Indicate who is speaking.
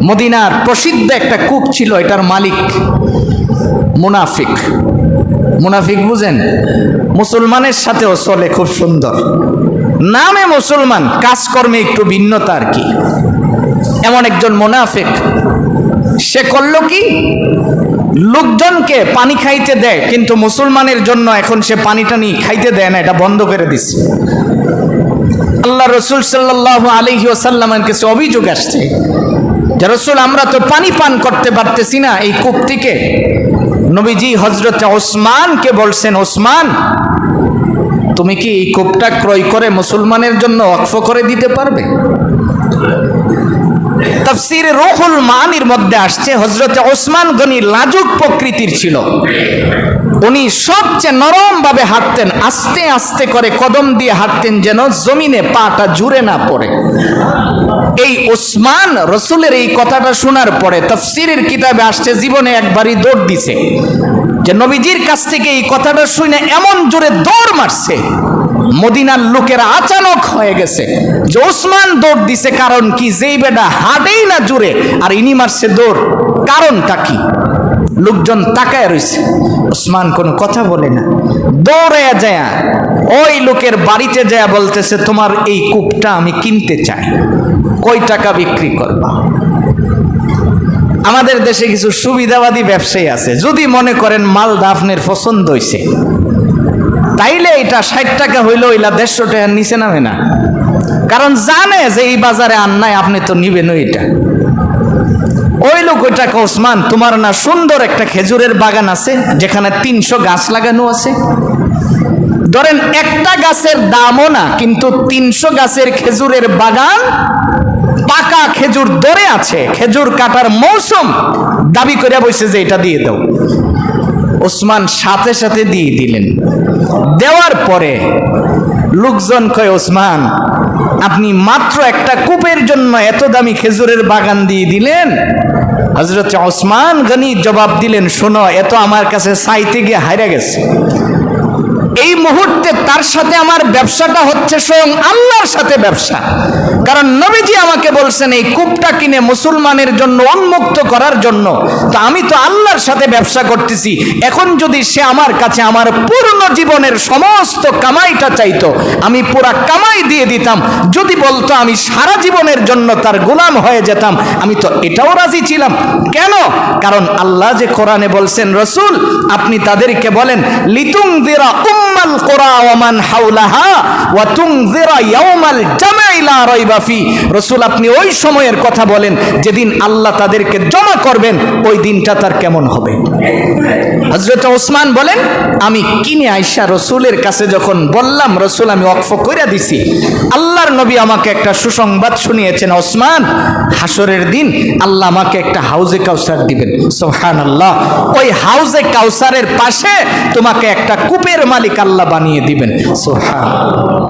Speaker 1: মদিনার প্রসিদ্ধ একটা কূপ ছিল, এটার মালিক মুনাফিক। মুনাফিক বুঝেন? মুসলমানের সাথেও চলে খুব সুন্দর, নামে মুসলমান, কাজকর্মে একটু ভিন্নতা আর কি। এমন একজন মুনাফিক, সে করলো কি, লোকজনকে পানি খাইতে দেয়, কিন্তু মুসলমানের জন্য এখন সে পানি টানি খাইতে দেয় না, এটা বন্ধ করে দিচ্ছে। আল্লাহ রসুল সাল্লাল্লাহু আলাইহি ওয়াসাল্লামের কাছে অভিযোগ আসছে যে রসুল, আমরা তো পানি পান করতে পারতেছি না এই কূপ থেকে। নবীজি হযরত ওসমানকে বলছেন, ওসমান, তুমি কি এই কূপটা ক্রয় করে মুসলমানের জন্য ওয়াকফ করে দিতে পারবে? তাফসীরে রূহুল মানির মধ্যে আসছে, হযরত ওসমান গনি লাজুক প্রকৃতির ছিল। উনি সবচেয়ে নরম ভাবে হাঁটতেন, আস্তে আস্তে করে কদম দিয়ে হাঁটতেন, যেন জমিনে পাটা জুড়ে না পড়ে। এই ওসমান রসুলের এই কথাটা শোনার পরে তাফসীরের কিতাবে আসছে, জীবনে একবারই দৌড় দিছে, যে নবীজির কাছ থেকে এই কথাটা শুনে এমন জোরে দৌড় মারছে, মদিনার লোকেরা আচানক হয়ে গেছে যে ওসমান দৌড় দিছে, কারণ কি, যেই বেটা হাঁটেই না জুড়ে আর ইনি মারছে দৌড়, কারণটা কি? লোকজন তাকায় রইছে, ওসমান কোনো কথা বলে না। দৌড়ে যায় ওই লোকের বাড়িতে যায় বলতেছে, তোমার এই কূপটা আমি কিনতে চাই, কয় টাকা বিক্রি করবা? আমাদের দেশে কিছু সুবিধাবাদী ব্যবসায়ী আছে, যদি মনে করেন মালদা আপনার পছন্দ হয়েছে, তাইলে এটা 60 টাকা হইলো, এলা 150 টাকার নিচে নামে না, কারণ জানে যে এই বাজারে আর নাই, আপনি তো নিবেন এটা। ওই লোক ওইটাকে, ওসমান, তোমার না সুন্দর একটা খেজুরের বাগান আছে যেখানে 300 গাছ লাগানো আছে, ধরেন একটা গাছের দামও না, কিন্তু 300 গাছের খেজুরের বাগান, পাকা খেজুর ধরে আছে, খেজুর কাটার মৌসুম, দাবি করে বসে যে এটা দিয়ে দাও। ওসমান সাথে সাথে দিয়ে দিলেন। দেওয়ার পরে লোকজন কয়, ওসমান, আপনি মাত্র একটা কূপের জন্য এত দামি খেজুরের বাগান দিয়ে দিলেন? হযরত ওসমান গনি জবাব দিলেন, শোনো, এত আমার কাছে চাইতে গিয়ে হারিয়ে গেছে। এই মুহূর্তে তার সাথে আমার ব্যবসাটা হচ্ছে স্বয়ং আল্লাহর সাথে ব্যবসা, কারণ নবীজি আমাকে বলছেন এই কূপটা কিনে মুসলমানের জন্য উন্মুক্ত করার জন্য, তো আমি তো আল্লাহর সাথে ব্যবসা করতেছি। এখন যদি সে আমার কাছে আমার পূর্ণ জীবনের সমস্ত কামাইটা চাইতো, আমি পুরা কামাই দিয়ে দিতাম। যদি বলতো আমি সারা জীবনের জন্য তার গোলাম হয়ে যেতাম, আমি তো এটাও রাজি ছিলাম। কেন? কারণ আল্লাহ যে কোরআনে বলছেন, রসুল আপনি তাদেরকে বলেন, লিতুনযিরা উম্মাল কুরা ওয়া মান হাওলাহা ওয়া তুনযিরা ইয়াউমাল জামঈ লা রাইবা ফি। রাসূল আপনি ওই সময়ের কথা বলেন যেদিন আল্লাহ তাদেরকে জমা করবেন, ওই দিনটা তার কেমন হবে। হযরত ওসমান বলেন, আমি কিনে আয়েশা রাসূলের কাছে যখন বললাম, রাসূল আমি ওয়াকফ কইরা দিছি, আল্লাহর নবী আমাকে একটা সুসংবাদ শুনিয়েছেন, ওসমান হাসরের দিন আল্লাহ আমাকে একটা হাউজে কাউসার দিবেন। সুবহানাল্লাহ, ওই হাউজে কাউসারের পাশে তোমাকে একটা কূপের মালিক আল্লাহ বানিয়ে দিবেন। সুবহানাল্লাহ।